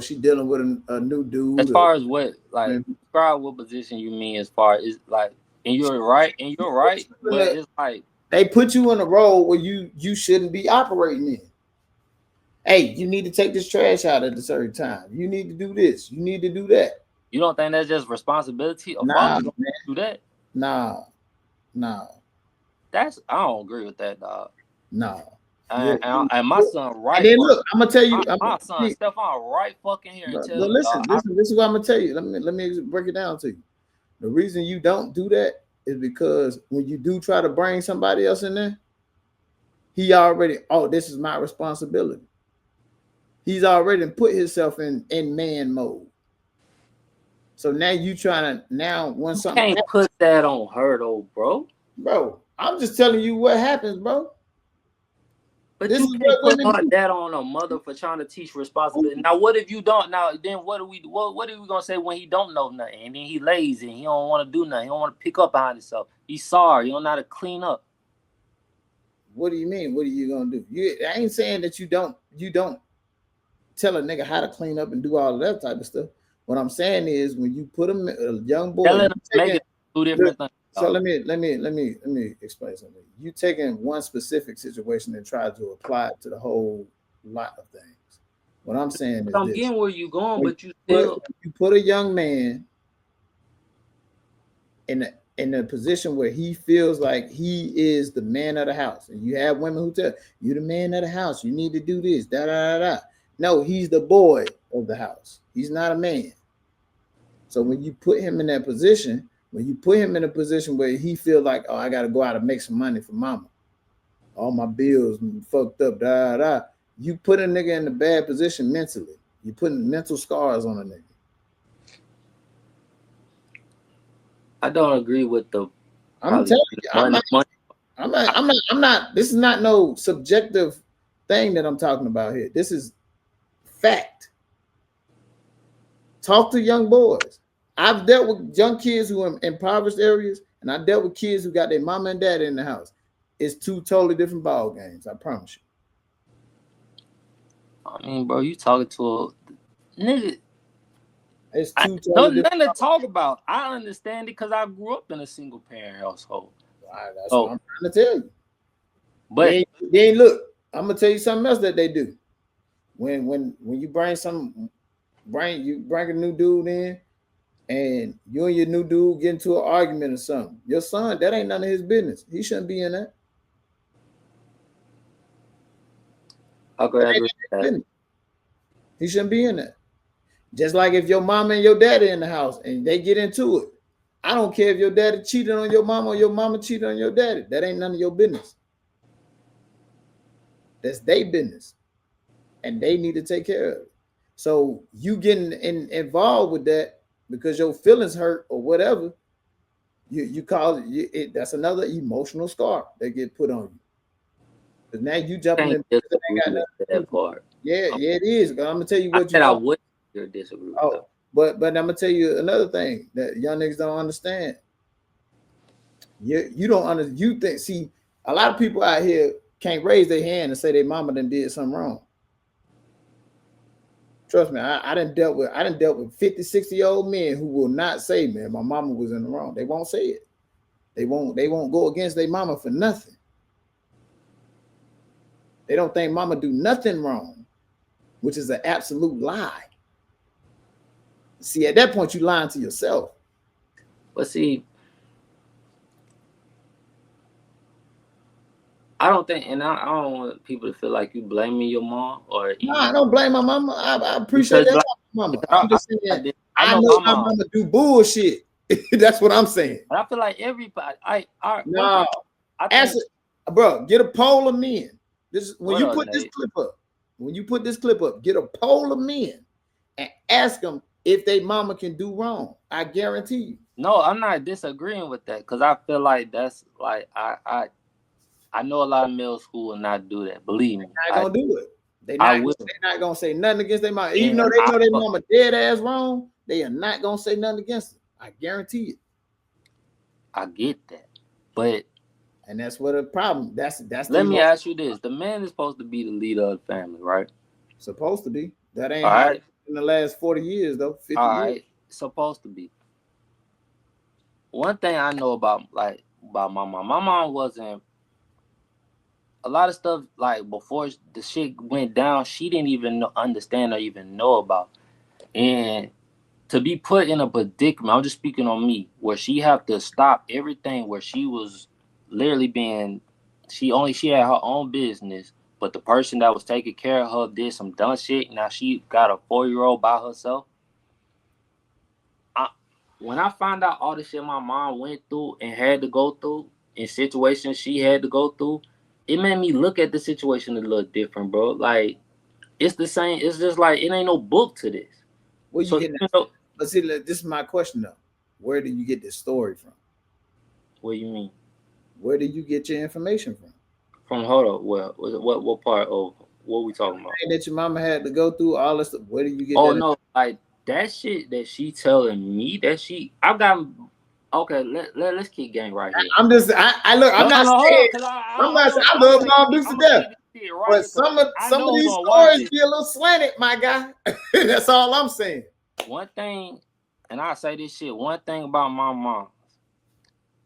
she dealing with a new As dude. far as what, like, And describe what position you mean as far as like, and you're right, but it's like, they put you in a role where you shouldn't be operating in. Hey, you need to take this trash out at a certain time. You need to do this. You need to do that. you don't think that's just responsibility? A Nah, father don't man. do that. Nah, nah, I don't agree with that, dog. nah. And, You, and, you, and my son and right then fucking look, I'm gonna tell you. my son Stefan right fucking here and tell But you, listen, dog. listen. This is what I'm gonna tell you. Let me break it down to you. The reason you don't do that is because when you do try to bring somebody else in there, he already. Oh, this is my responsibility. He's already put himself in man mode. So now you trying to when You something can't put that on her though, bro. bro. I'm just telling you what happens, bro. But This you is can't what put women all do. that on a mother for trying to teach responsibility. Now, what if you don't? Now, then what are we gonna say when he don't know nothing and then he lazy and he don't want to do nothing? He don't want to pick up behind himself. He's sorry. He don't know how to clean up. What do you mean? What are you gonna do? I ain't saying that you don't tell a nigga how to clean up and do all of that type of stuff. What I'm saying is when you put a young boy, Telling you him make taking it two look, different things. so Dog. let me explain something. You taking one specific situation and try to apply it to the whole lot of things. What I'm saying But is I'm this: getting where you going, when but you still. you put a young man in a position where he feels like he is the man of the house, and you have women who tell you the man of the house, you need to do this, da da da da. No, he's the boy of the house. He's not a man. So when you put him in that position, when you put him in a position where he feels like, oh, I got to go out and make some money for mama, all my bills fucked up, da da da. You put a nigga in a bad position mentally. You putting mental scars on a nigga. I don't agree with the I'm probably telling getting the you, money. Money. I'm not. This is not no subjective thing that I'm talking about here. This is fact. Talk to young boys. I've dealt with young kids who are in impoverished areas, and I dealt with kids who got their mama and daddy in the house. It's two totally different ball games. I promise you. I mean, bro, you talking to a nigga. It's two No, totally different. nothing to talk about. I understand it because I grew up in a single parent household. That's what So, I'm trying to tell you. but Then look. I'm gonna tell you something else that they do. When you bring a new dude in, and you and your new dude get into an argument or something. Your son, that ain't none of his business. He shouldn't be in that. okay, That I ain't agree his with that. business. He shouldn't be in that. Just like if your mama and your daddy in the house and they get into it. I don't care if your daddy cheated on your mama or your mama cheated on your daddy. That ain't none of your business. That's their business. And they need to take care of it. So you getting involved with that because your feelings hurt or whatever, you cause it, that's another emotional scar that get put on you. Because now you jumping Can't in that ain't got disagree nothing with to do that with it. part. Yeah, yeah, it is. I'm gonna tell you I what you said I don't. would disagree with that. Oh, but I'm gonna tell you another thing that young niggas don't understand. You don't under you think see a lot of people out here can't raise their hand and say their mama done did something wrong. Trust me, I didn't dealt with 50, 60-year-old men who will not say, man, my mama was in the wrong. They won't say it. They won't go against their mama for nothing. They don't think mama do nothing wrong, which is an absolute lie. See, at that point, you lying to yourself. But see, I don't think, and I don't want people to feel like you blaming your mom or No, even I don't blame my mama. I appreciate because that like about my mama. because I'm just saying, I I know know my my mom, mama do bullshit. That's what I'm saying. and I feel like everybody. One thing No, I ask think. it, bro. Get a poll of men. This when What you up, put this Nate? clip up. When you put this clip up, get a poll of men and ask them if they mama can do wrong. I guarantee you. No, I'm not disagreeing with that because I feel like that's like I know a lot of males who will not do that. Believe me, Not gonna do it. I will, They're not gonna say nothing against their mama. Even though and they know their mama dead ass wrong, they are not gonna say nothing against it. I guarantee it. I get that, but And that's what a problem. That's the let me emotion ask you this: the man is supposed to be the leader of the family, right? supposed to be. That ain't All how right. in the last 40 years, though. 50 All years. right, supposed to be. One thing I know about my mom. My mom wasn't a lot of stuff like before the shit went down. She didn't even understand or even know about. And to be put in a predicament, I'm just speaking on me, where she have to stop everything where she was literally being she had her own business, but the person that was taking care of her did some dumb shit. Now she got a 4-year-old by herself. I, when I found out all the shit my mom went through and had to go through in situations she had to go through, it made me look at the situation a little different, bro. Like it's the same. It's just like it ain't no book to this. Where you So getting even that from? though, But see, look, this is my question though. Where do you get this story from? what you mean? Where do you get your information from? From hold up, well, what part of what we talking about? And that your mama had to go through all this stuff. Where do you get Oh that? no, like that shit that she telling me that she I've got okay. Let's keep gang right here. I'm just, I look, I'm No, no, not no, hold saying, on, cause I'm not saying, I I'm love gonna Mom Dukes to I'm gonna death. say this shit right But here, cause I some know of who these gonna watch stories this. be a little slanted, my guy. That's all I'm saying. One thing, and I say this shit. One thing about my mom,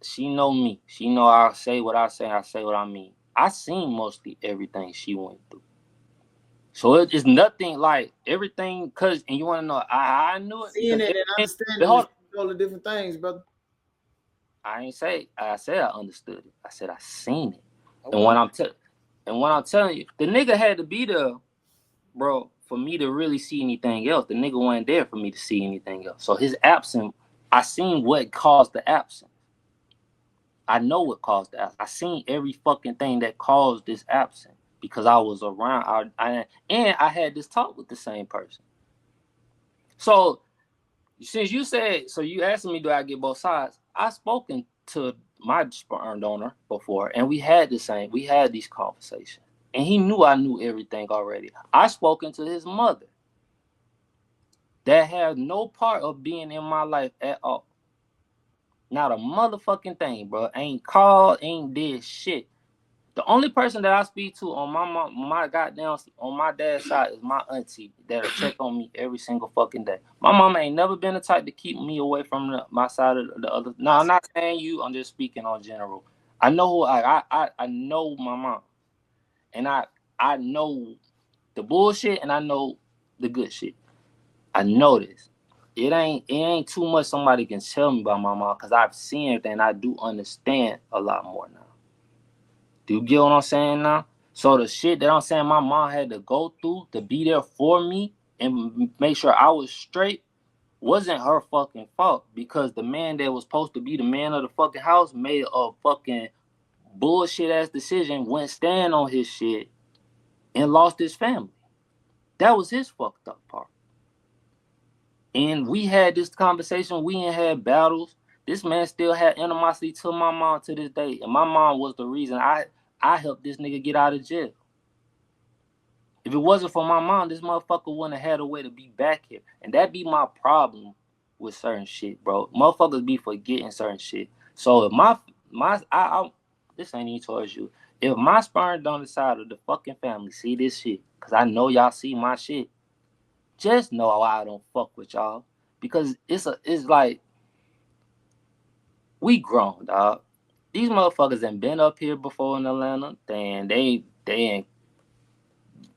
she know me. She know I say what I say. I say what I mean. I seen mostly everything she went through. So it's nothing like everything, cause and you want to know I knew it Seeing because it and everything. But understanding is hold, totally different things, brother. I ain't say I said I understood it. I said I seen it. And Okay. when I'm telling you, the nigga had to be there, bro, for me to really see anything else. The nigga wasn't there for me to see anything else. So his absence, I seen what caused the absence. I know what caused the absence. I seen every fucking thing that caused this absence because I was around. And I had this talk with the same person. So since you said, so you asking me, do I get both sides? I spoken to my sperm donor before, and we had these conversations, and he knew I knew everything already. I spoken to his mother, that had no part of being in my life at all, not a motherfucking thing, bro. Ain't called, ain't did shit. The only person that I speak to on my goddamn on my dad's side is my auntie that'll check on me every single fucking day. My mama ain't never been the type to keep me away from my side of the other. No, I'm not saying you. I'm just speaking on general. I know who I know my mom, and I know the bullshit, and I know the good shit. I know this. It ain't too much somebody can tell me about my mom because I've seen everything. And I do understand a lot more now. Do you get what I'm saying now? So the shit that I'm saying my mom had to go through to be there for me and make sure I was straight wasn't her fucking fault because the man that was supposed to be the man of the fucking house made a fucking bullshit ass decision, went stand on his shit and lost his family. That was his fucked up part. And we had this conversation, we ain't had battles. This man still had animosity to my mom to this day. And my mom was the reason I helped this nigga get out of jail. If it wasn't for my mom, this motherfucker wouldn't have had a way to be back here. And that be my problem with certain shit, bro. Motherfuckers be forgetting certain shit. So if I this ain't even towards you. If my sperm donor side of the fucking family see this shit, cause I know y'all see my shit, just know why I don't fuck with y'all. Because it's like we grown, dog. These motherfuckers ain't been up here before in Atlanta. They ain't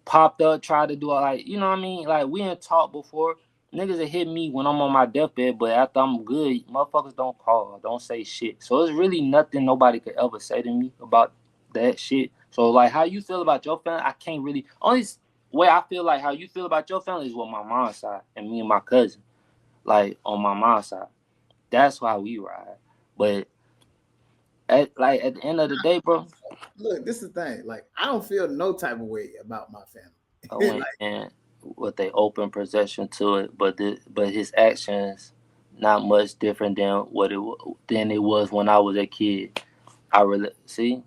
popped up, tried to do all like, you know what I mean? Like we ain't talked before. Niggas that hit me when I'm on my deathbed, but after I'm good, motherfuckers don't call, don't say shit. So it's really nothing nobody could ever say to me about that shit. So like how you feel about your family, I can't really only way I feel like how you feel about your family is with my mom's side and me and my cousin. Like on my mom's side. That's why we ride. But at the end of the day, bro, Look, this is the thing. Like, I don't feel no type of way about my I family. went in with a open possession to it, but his actions not much different than it was when I was a kid. See,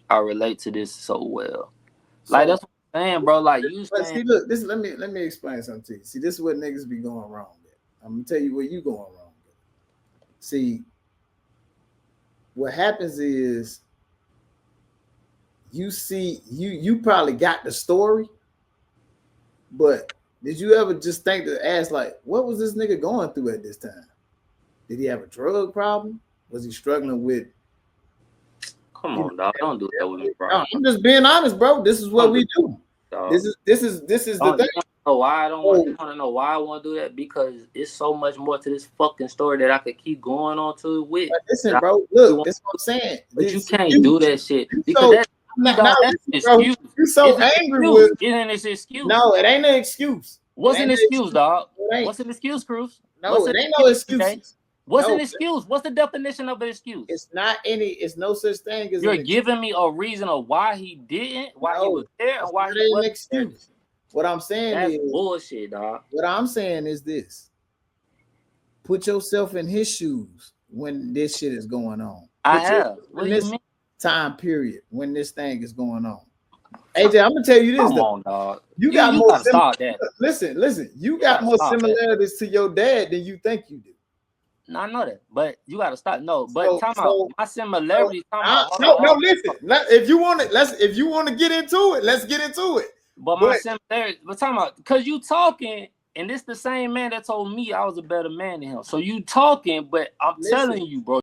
I relate to this so well. Like So, that's what I'm saying, bro. Like you but saying, see, look, this let me explain something to you. See, this is what niggas be going wrong with. I'm gonna tell you where you going wrong with. See, what happens is you probably got the story, But did you ever just think to ask, like, what was this nigga going through at this time? Did he have a drug problem? Was he struggling with? Come on, dog. Don't do that with me, bro. No, I'm just being honest, bro. This is what we do. Dog. This is the thing. Why I don't want you want to know why I want to do that? Because it's so much more to this fucking story that I could keep going on to it with. Listen, bro. Look, that's what I'm saying. But you can't do that shit because that's an excuse. You're so angry with it ain't an excuse. No, it ain't an excuse. What's an excuse, dog? What's an excuse, Cruz? No, it ain't no excuse. What's an excuse? What's the definition of an excuse? It's not any. It's no such thing as. You're giving me a reason of why he didn't, why he was there, and why he wasn't an excuse. What I'm saying is bullshit, dog. What I'm saying is this: put yourself in his shoes when this shit is going on. I have. What do you mean? Time period when this thing is going on. AJ, I'm gonna tell you this. Come on, dog. You got more. Listen. You got more similarities to your dad than you think you do. No, I know that, but you gotta stop. No, but time out. My similarities. Listen. If you want it, if you want to get into it, let's get into it. But my similarities. But time out, because you talking, and this the same man that told me I was a better man than him. So you talking, but I'm telling you, bro.